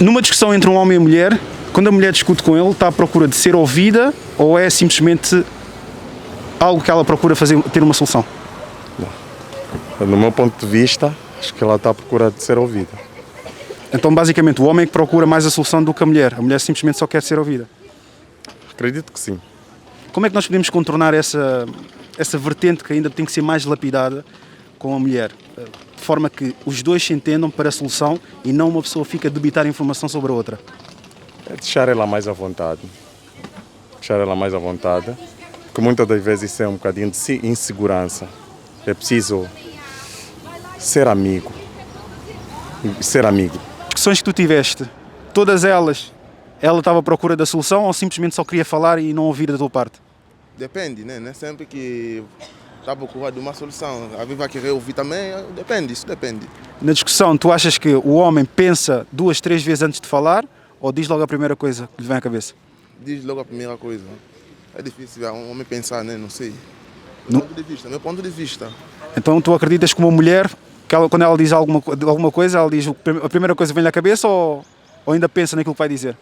Numa discussão entre um homem e mulher, quando a mulher discute com ele, está à procura de ser ouvida ou é simplesmente algo que ela procura fazer, ter uma solução? No meu ponto de vista, acho que ela está à procura de ser ouvida. Então, basicamente, o homem é que procura mais a solução do que a mulher simplesmente só quer ser ouvida. Acredito que sim. Como é que nós podemos contornar essa vertente que ainda tem que ser mais lapidada com a mulher? De forma que os dois se entendam para a solução e não uma pessoa fica a debitar informação sobre a outra. É deixar ela mais à vontade. Deixar ela mais à vontade. Porque muitas das vezes isso é um bocadinho de insegurança. É preciso ser amigo. Ser amigo. Discussões que tu tiveste, todas elas, ela estava à procura da solução ou simplesmente só queria falar e não ouvir da tua parte? Depende, né? Não é sempre que está à procura de uma solução. A viva querer ouvir também, depende, isso depende. Na discussão, tu achas que o homem pensa 2, 3 vezes antes de falar ou diz logo a primeira coisa que lhe vem à cabeça? Diz logo a primeira coisa. É difícil um homem pensar, né? Não sei. Meu ponto de vista. Então tu acreditas que uma mulher, que ela, quando ela diz alguma coisa, ela diz a primeira coisa que vem-lhe à cabeça ou ainda pensa naquilo que vai dizer?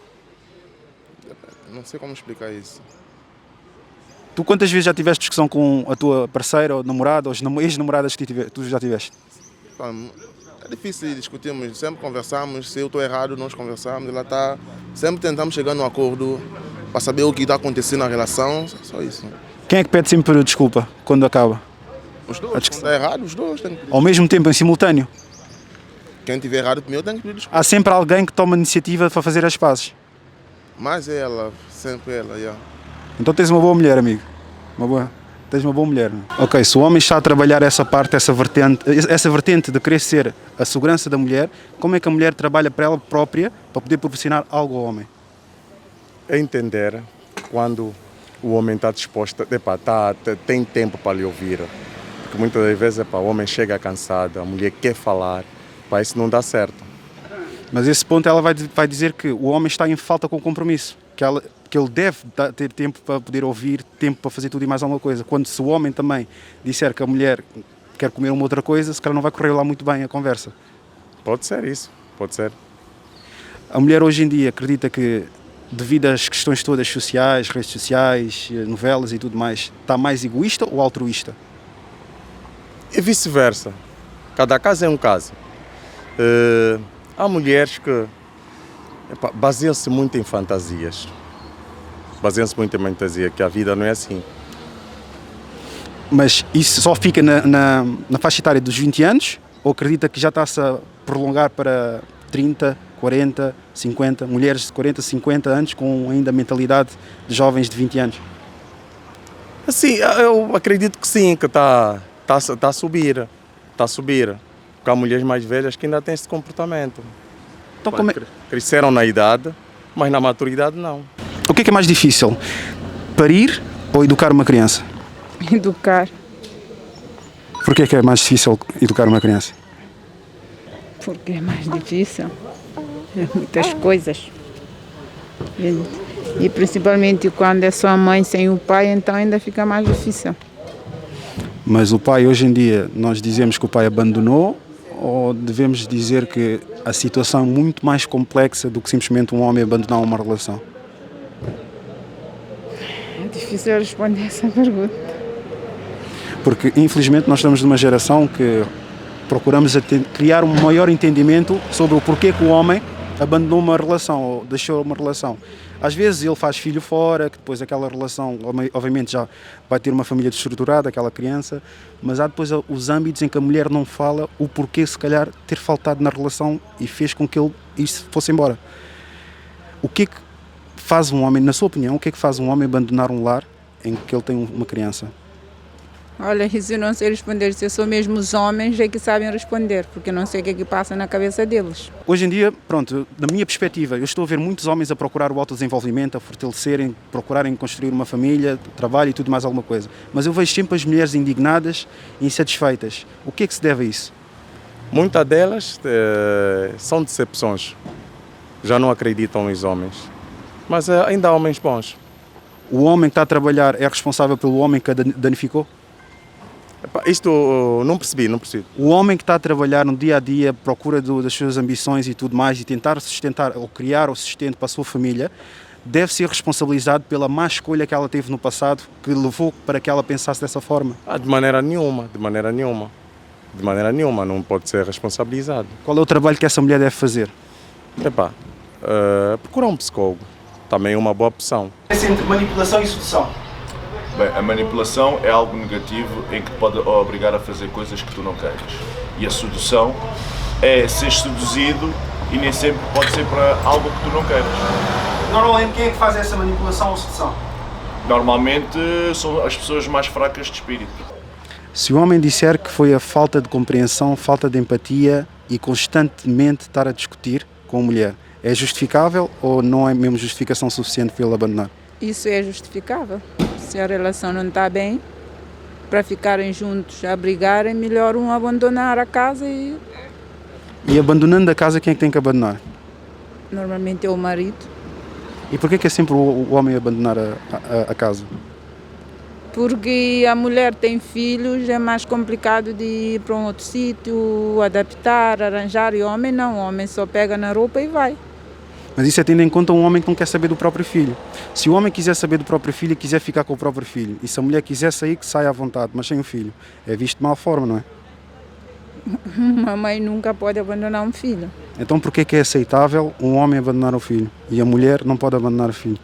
Não sei como explicar isso. Tu quantas vezes já tiveste discussão com a tua parceira, ou namorada, ou ex-namoradas que tu já tiveste? É difícil discutirmos, sempre conversamos, se eu estou errado nós conversamos, ela está, sempre tentamos chegar num acordo para saber o que está acontecendo na relação, só isso. Quem é que pede sempre desculpa quando acaba? Os dois, quando está errado, os dois têm que pedir. Ao mesmo tempo, em simultâneo? Quem tiver errado primeiro tem que pedir desculpa. Há sempre alguém que toma a iniciativa para fazer as pazes. Mas é ela, sempre ela, yeah. Então tens uma boa mulher, amigo. Tens uma boa mulher. Ok, se o homem está a trabalhar essa parte, essa vertente de querer ser a segurança da mulher, como é que a mulher trabalha para ela própria para poder proporcionar algo ao homem? É entender quando o homem está disposto, tem tempo para lhe ouvir. Porque muitas das vezes o homem chega cansado, a mulher quer falar, isso não dá certo. Mas esse ponto ela vai dizer que o homem está em falta com o compromisso, que ele deve ter tempo para poder ouvir, tempo para fazer tudo e mais alguma coisa. Quando se o homem também disser que a mulher quer comer uma outra coisa, se calhar não vai correr lá muito bem a conversa. Pode ser isso, pode ser. A mulher hoje em dia acredita que, devido às questões todas sociais, redes sociais, novelas e tudo mais, está mais egoísta ou altruísta? E vice-versa. Cada caso é um caso. Há mulheres que baseiam-se muito em fantasias. Que a vida não é assim. Mas isso só fica na faixa etária dos 20 anos? Ou acredita que já está-se a prolongar para 30, 40, 50, mulheres de 40, 50 anos com ainda a mentalidade de jovens de 20 anos? Assim, eu acredito que sim, que está a subir. Está a subir. Porque há mulheres mais velhas que ainda têm esse comportamento. Então, Cresceram na idade, mas na maturidade não. O que é mais difícil? Parir ou educar uma criança? Educar. Por que é mais difícil educar uma criança? Porque é mais difícil. É muitas coisas. E principalmente quando é só a mãe sem o pai, então ainda fica mais difícil. Mas o pai, hoje em dia, nós dizemos que o pai abandonou ou devemos dizer que a situação é muito mais complexa do que simplesmente um homem abandonar uma relação? É difícil responder essa pergunta. Porque, infelizmente, nós estamos numa geração que procuramos criar um maior entendimento sobre o porquê que o homem abandonou uma relação ou deixou uma relação. Às vezes ele faz filho fora, que depois aquela relação, obviamente, já vai ter uma família desestruturada, aquela criança, mas há depois os âmbitos em que a mulher não fala o porquê, se calhar, ter faltado na relação e fez com que ele fosse embora. O que é que faz um homem, na sua opinião, o que é que faz um homem abandonar um lar em que ele tem uma criança? Olha, isso eu não sei responder, se são mesmo os homens é que sabem responder, porque eu não sei o que é que passa na cabeça deles. Hoje em dia, pronto, da minha perspectiva, eu estou a ver muitos homens a procurar o autodesenvolvimento, a fortalecerem, procurarem construir uma família, trabalho e tudo mais alguma coisa. Mas eu vejo sempre as mulheres indignadas e insatisfeitas. O que é que se deve a isso? Muitas delas são decepções. Já não acreditam nos homens. Mas ainda há homens bons. O homem que está a trabalhar é responsável pelo homem que a danificou? Epá, isto não percebi. O homem que está a trabalhar no dia a dia, à procura das suas ambições e tudo mais, e tentar sustentar ou criar o sustento para a sua família, deve ser responsabilizado pela má escolha que ela teve no passado, que levou para que ela pensasse dessa forma. De maneira nenhuma. Não pode ser responsabilizado. Qual é o trabalho que essa mulher deve fazer? Epá, procurar um psicólogo. Também é uma boa opção. É entre manipulação e sedução. Bem, a manipulação é algo negativo em que te pode obrigar a fazer coisas que tu não queres. E a sedução é ser seduzido e nem sempre pode ser para algo que tu não queres. Normalmente quem é que faz essa manipulação ou sedução? Normalmente são as pessoas mais fracas de espírito. Se o homem disser que foi a falta de compreensão, falta de empatia e constantemente estar a discutir com a mulher, é justificável ou não é mesmo justificação suficiente para ele abandonar? Isso é justificável. Se a relação não está bem, para ficarem juntos a brigarem, melhor um abandonar a casa e... E abandonando a casa, quem é que tem que abandonar? Normalmente é o marido. E porquê que é sempre o homem abandonar a casa? Porque a mulher tem filhos, é mais complicado de ir para um outro sítio, adaptar, arranjar. E o homem não, o homem só pega na roupa e vai. Mas isso é tendo em conta um homem que não quer saber do próprio filho. Se o homem quiser saber do próprio filho e quiser ficar com o próprio filho, e se a mulher quiser sair, que saia à vontade, mas sem o filho, é visto de mal forma, não é? Uma mãe nunca pode abandonar um filho. Então porquê que é aceitável um homem abandonar o filho e a mulher não pode abandonar o filho?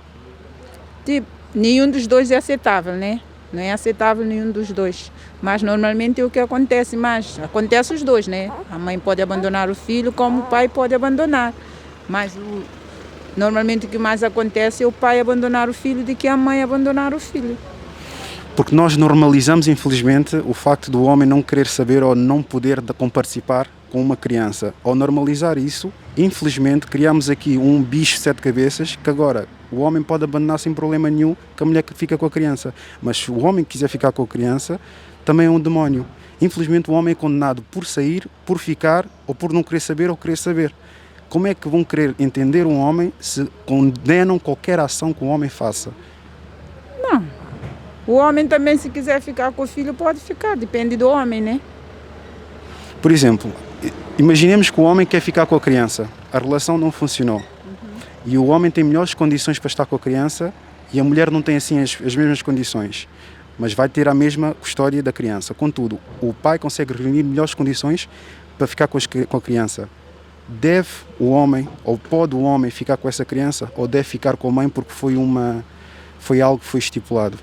Tipo, nenhum dos dois é aceitável, né? Não é aceitável nenhum dos dois. Mas normalmente é o que acontece mais. Acontece os dois, né? A mãe pode abandonar o filho como o pai pode abandonar. Mas normalmente o que mais acontece é o pai abandonar o filho do que a mãe abandonar o filho. Porque nós normalizamos, infelizmente, o facto do homem não querer saber ou não poder participar com uma criança. Ao normalizar isso, infelizmente, criamos aqui um bicho de 7 cabeças que agora o homem pode abandonar sem problema nenhum, que a mulher fica com a criança. Mas se o homem quiser ficar com a criança, também é um demónio. Infelizmente, o homem é condenado por sair, por ficar, ou por não querer saber ou querer saber. Como é que vão querer entender um homem se condenam qualquer ação que o homem faça? Não. O homem também, se quiser ficar com o filho, pode ficar. Depende do homem, né? Por exemplo, imaginemos que o homem quer ficar com a criança. A relação não funcionou. E o homem tem melhores condições para estar com a criança e a mulher não tem assim as mesmas condições. Mas vai ter a mesma custódia da criança. Contudo, o pai consegue reunir melhores condições para ficar com a criança. Deve o homem, ou pode o homem ficar com essa criança, ou deve ficar com a mãe porque foi algo que foi estipulado?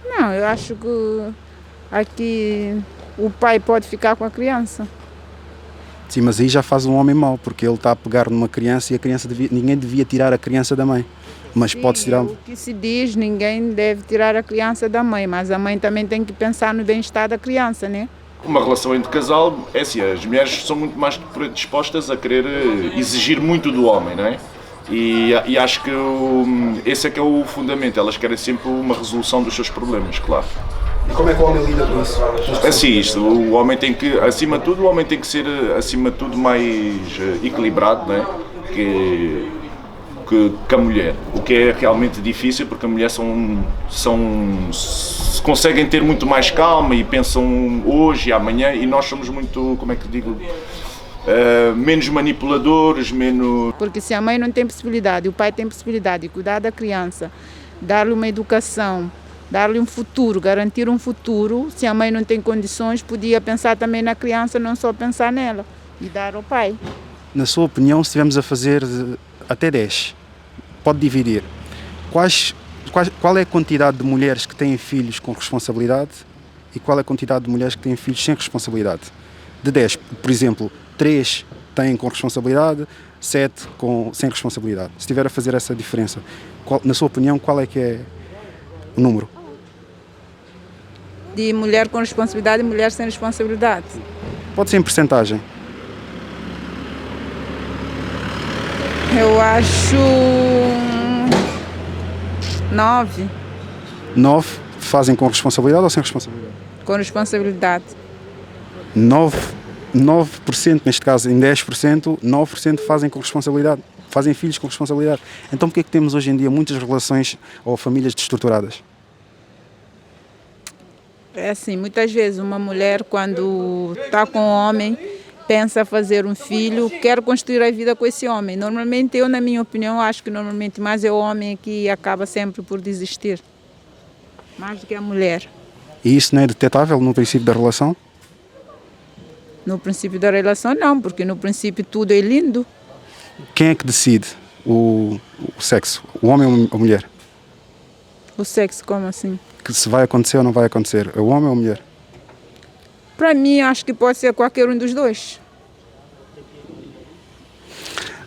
Não, eu acho que aqui o pai pode ficar com a criança. Sim, mas aí já faz um homem mau, porque ele está a pegar numa criança e ninguém devia tirar a criança da mãe. Mas pode-se tirar... O que se diz, ninguém deve tirar a criança da mãe, mas a mãe também tem que pensar no bem-estar da criança, né? Uma relação entre casal, é assim, as mulheres são muito mais dispostas a querer exigir muito do homem, não é? E acho que esse é que é o fundamento, elas querem sempre uma resolução dos seus problemas, claro. E como é que o homem lida com isso? É assim, o homem tem que, acima de tudo, o homem tem que ser, acima de tudo, mais equilibrado, não é? Que a mulher, o que é realmente difícil, porque a mulher conseguem ter muito mais calma e pensam hoje e amanhã, e nós somos muito, como é que digo, menos manipuladores, menos... Porque se a mãe não tem possibilidade, o pai tem possibilidade de cuidar da criança, dar-lhe uma educação, dar-lhe um futuro, garantir um futuro, se a mãe não tem condições, podia pensar também na criança, não só pensar nela, e dar ao pai. Na sua opinião, se estivermos a fazer até 10, pode dividir. Qual é a quantidade de mulheres que têm filhos com responsabilidade e qual é a quantidade de mulheres que têm filhos sem responsabilidade? De 10, por exemplo, 3 têm com responsabilidade, 7 sem responsabilidade. Se estiver a fazer essa diferença, na sua opinião, qual é que é o número? De mulher com responsabilidade e mulher sem responsabilidade. Pode ser em percentagem. Eu acho 9. 9 fazem com responsabilidade ou sem responsabilidade? Com responsabilidade. 9%, neste caso em 10%, 9% fazem com responsabilidade, fazem filhos com responsabilidade. Então porquê é que temos hoje em dia muitas relações ou famílias destruturadas? É assim, muitas vezes uma mulher quando está com um homem, pensa fazer um filho, quer construir a vida com esse homem. Normalmente eu, na minha opinião, acho que normalmente mais é o homem que acaba sempre por desistir, mais do que a mulher. E isso não é detetável no princípio da relação? No princípio da relação não, porque no princípio tudo é lindo. Quem é que decide o sexo? O homem ou a mulher? O sexo, como assim? Que se vai acontecer ou não vai acontecer? É o homem ou a mulher? Para mim, acho que pode ser qualquer um dos dois.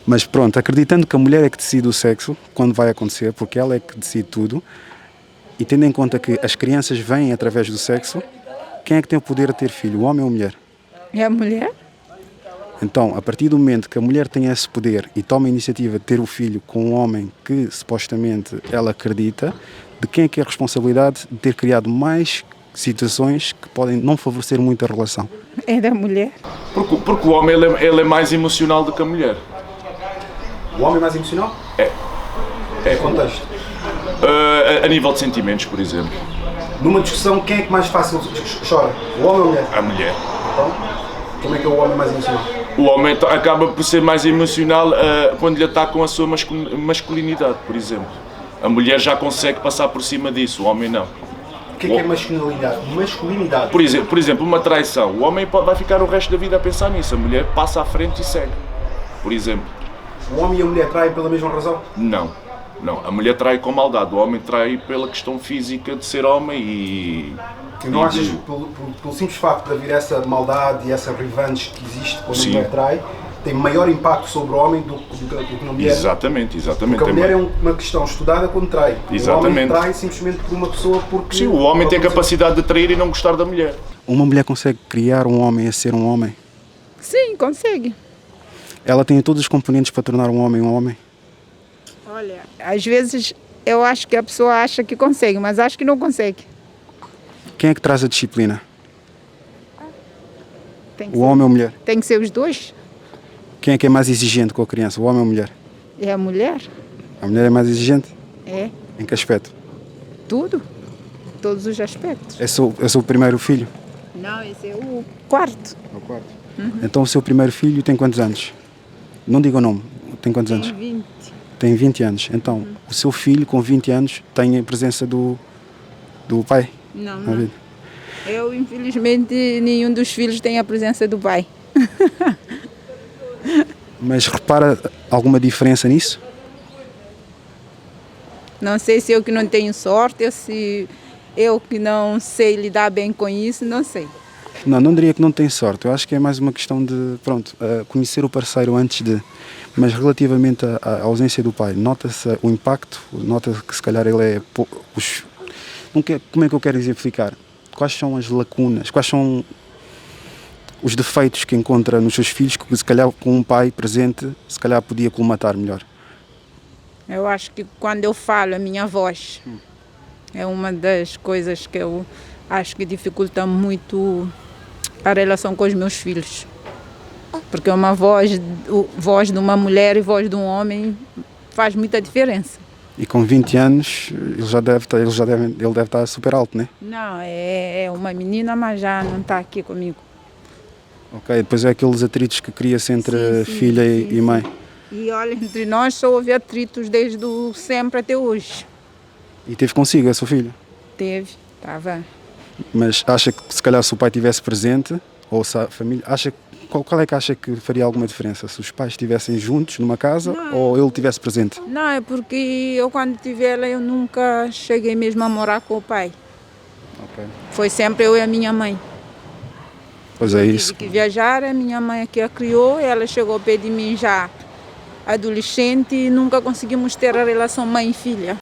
Mas pronto, acreditando que a mulher é que decide o sexo, quando vai acontecer, porque ela é que decide tudo, e tendo em conta que as crianças vêm através do sexo, quem é que tem o poder de ter filho, o homem ou a mulher? É a mulher? Então, a partir do momento que a mulher tem esse poder e toma a iniciativa de ter o filho com um homem que supostamente ela acredita, de quem é que é a responsabilidade de ter criado mais situações que podem não favorecer muito a relação? É da mulher. Porque o homem ele é mais emocional do que a mulher. O homem é mais emocional? É. Contexto. A nível de sentimentos, por exemplo. Numa discussão, quem é que mais fácil chora? O homem ou a mulher? A mulher. Então, como é que é o homem mais emocional? O homem acaba por ser mais emocional quando lhe atacam a sua masculinidade, por exemplo. A mulher já consegue passar por cima disso, o homem não. O que é masculinidade? Masculinidade. Por exemplo, uma traição. O homem vai ficar o resto da vida a pensar nisso. A mulher passa à frente e segue. Por exemplo. O homem e a mulher traem pela mesma razão? Não. A mulher trai com maldade. O homem trai pela questão física de ser homem e não achas que pelo simples facto de haver essa maldade e essa revenge que existe quando a mulher trai, tem maior impacto sobre o homem do que na mulher? Exatamente. Porque a mulher é uma questão estudada quando trai. Exatamente. O homem trai simplesmente por uma pessoa porque... Sim, o homem tem a capacidade de trair e não gostar da mulher. Uma mulher consegue criar um homem a ser um homem? Sim, consegue. Ela tem todos os componentes para tornar um homem? Olha, às vezes eu acho que a pessoa acha que consegue, mas acho que não consegue. Quem é que traz a disciplina? O homem ou a mulher? Tem que ser os dois. Quem é que é mais exigente com a criança, o homem ou a mulher? É a mulher. A mulher é mais exigente? É. Em que aspecto? Tudo. Todos os aspectos. É o primeiro filho? Não, esse é o quarto. É o quarto. Então o seu primeiro filho tem quantos anos? Não diga o nome. Tem quantos anos? Tem 20. Tem 20 anos. Então, o seu filho com 20 anos tem a presença do pai? Não. Eu, infelizmente, nenhum dos filhos tem a presença do pai. Mas repara alguma diferença nisso? Não sei se eu que não tenho sorte ou se eu que não sei lidar bem com isso, não sei. Não diria que não tem sorte. Eu acho que é mais uma questão de, conhecer o parceiro antes de... Mas relativamente à ausência do pai, nota-se o impacto? Nota-se que se calhar ele é... Como é que eu quero exemplificar? Quais são as lacunas? Quais são os defeitos que encontra nos seus filhos que se calhar com um pai presente se calhar podia colmatar melhor? Eu acho que quando eu falo, a minha voz é uma das coisas que eu acho que dificulta muito a relação com os meus filhos. Porque uma voz de uma mulher e voz de um homem faz muita diferença. E com 20 anos ele deve estar super alto, né? Não, é uma menina, mas já não está aqui comigo. Ok, depois é aqueles atritos que cria-se entre filha e mãe. E olha, entre nós só houve atritos desde sempre até hoje. E teve consigo a sua filha? Teve, estava. Mas acha que se calhar se o pai estivesse presente, ou se a família, qual é que acha que faria alguma diferença? Se os pais estivessem juntos numa casa ou ele estivesse presente? Não, é porque eu quando tive ela eu nunca cheguei mesmo a morar com o pai. Okay. Foi sempre eu e a minha mãe. Pois é isso. Tive que viajar, a minha mãe aqui a criou, ela chegou ao pé de mim já adolescente e nunca conseguimos ter a relação mãe e filha.